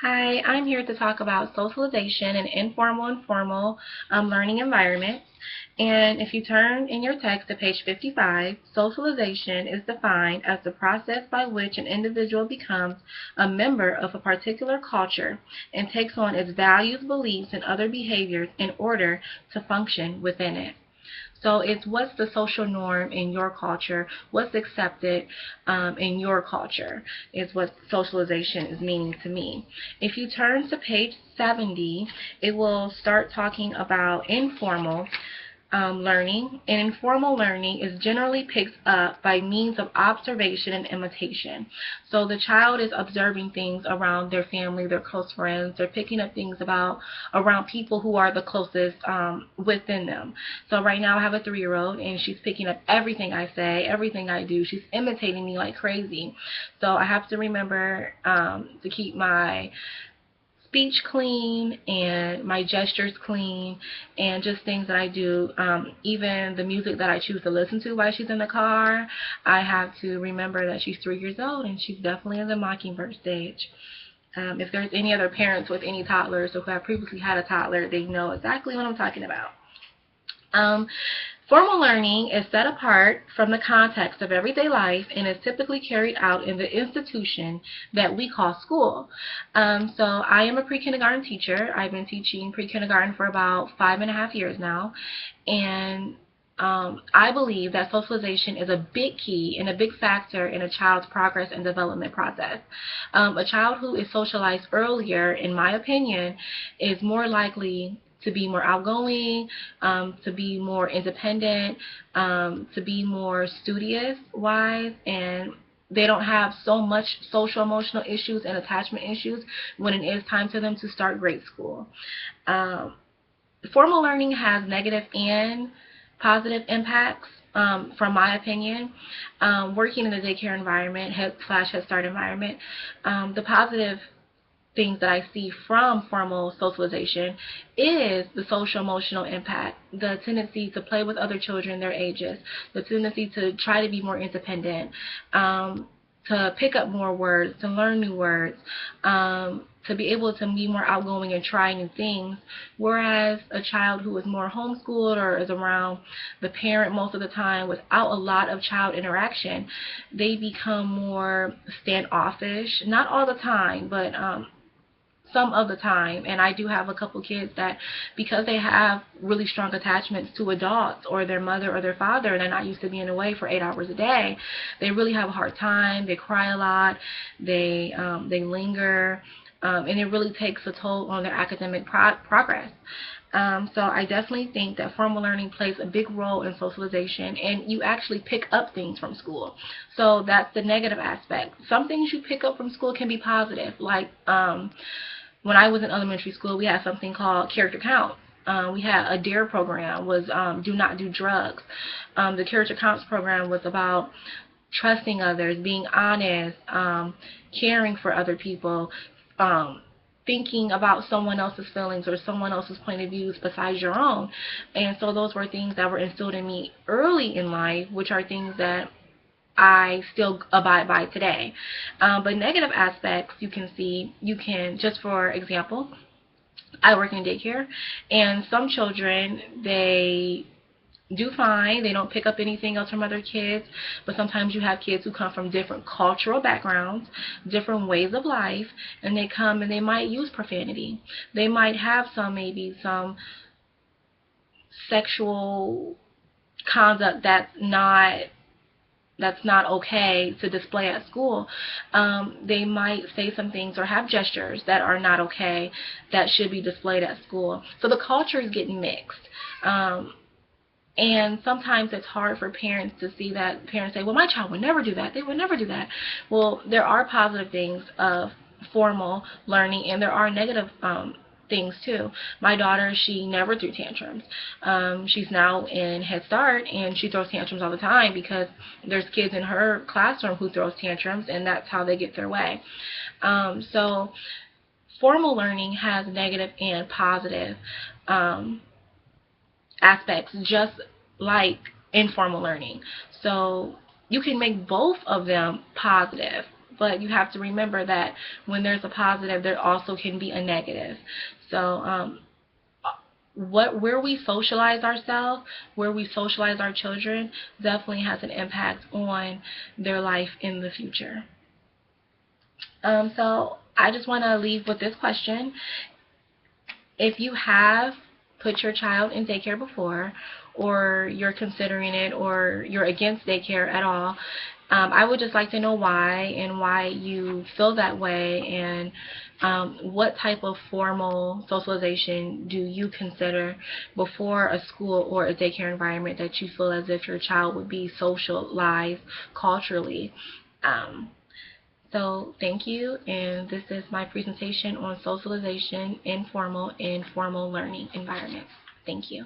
Hi, I'm here to talk about socialization and informal and formal learning environments. And if you turn in your text to page 55, socialization is defined as the process by which an individual becomes a member of a particular culture and takes on its values, beliefs, and other behaviors in order to function within it. So it's what's the social norm in your culture, what's accepted in your culture is what socialization is meaning to me. If you turn to page 70, it will start talking about informal learning, and informal learning is generally picked up by means of observation and imitation. So the child is observing things around their family, their close friends. They're picking up things about around people who are the closest within them. So right now I have a 3-year-old, and she's picking up everything I say, everything I do. She's imitating me like crazy. So I have to remember to keep my speech clean and my gestures clean and just things that I do. Even the music that I choose to listen to while she's in the car, I have to remember that she's 3 years old and she's definitely in the mockingbird stage. If there's any other parents with any toddlers or who have previously had a toddler, they know exactly what I'm talking about. Um, Formal learning is set apart from the context of everyday life and is typically carried out in the institution that we call school. So I am a pre-kindergarten teacher. I've been teaching pre-kindergarten for about 5.5 years now, and I believe that socialization is a big key and a big factor in a child's progress and development process. A child who is socialized earlier, in my opinion, is more likely to be more outgoing, to be more independent, to be more studious-wise, and they don't have so much social emotional issues and attachment issues when it is time for them to start grade school. Um, Formal learning has negative and positive impacts. From my opinion, working in a daycare environment, Head Start environment, the positive things that I see from formal socialization is the social emotional impact, the tendency to play with other children their ages, the tendency to try to be more independent, to pick up more words, to learn new words, to be able to be more outgoing and try new things, whereas a child who is more homeschooled or is around the parent most of the time without a lot of child interaction, they become more standoffish, not all the time, but some of the time. And I do have a couple kids that, because they have really strong attachments to adults or their mother or their father, and they're not used to being away for 8 hours a day, they really have a hard time. They cry a lot. They linger. And it really takes a toll on their academic progress. So I definitely think that formal learning plays a big role in socialization, and you actually pick up things from school. So that's the negative aspect. Some things you pick up from school can be positive, like when I was in elementary school, we had something called character count. We had a DARE program, was do not do drugs. The character counts program was about trusting others, being honest, caring for other people, thinking about someone else's feelings or someone else's point of views besides your own. And so those were things that were instilled in me early in life, which are things that I still abide by today. But negative aspects you can see, just for example, I work in daycare, and some children, they do fine. They don't pick up anything else from other kids, but sometimes you have kids who come from different cultural backgrounds, different ways of life, and they come and they might use profanity. They might have maybe some sexual conduct that's not okay to display at school. They might say some things or have gestures that are not okay that should be displayed at school. So the culture is getting mixed. And sometimes it's hard for parents to see that. Parents say, well, my child would never do that. They would never do that. Well, there are positive things of formal learning, and there are negative things too. My daughter, she never threw tantrums. She's now in Head Start, and she throws tantrums all the time because there's kids in her classroom who throws tantrums, and that's how they get their way. So formal learning has negative and positive aspects, just like informal learning. So you can make both of them positive, but you have to remember that when there's a positive, there also can be a negative. So where we socialize ourselves, where we socialize our children, definitely has an impact on their life in the future. So I just want to leave with this question. If you have put your child in daycare before, or you're considering it, or you're against daycare at all, I would just like to know why, and why you feel that way, and what type of formal socialization do you consider before a school or a daycare environment that you feel as if your child would be socialized culturally. So thank you, and this is my presentation on socialization, informal and formal learning environments. Thank you.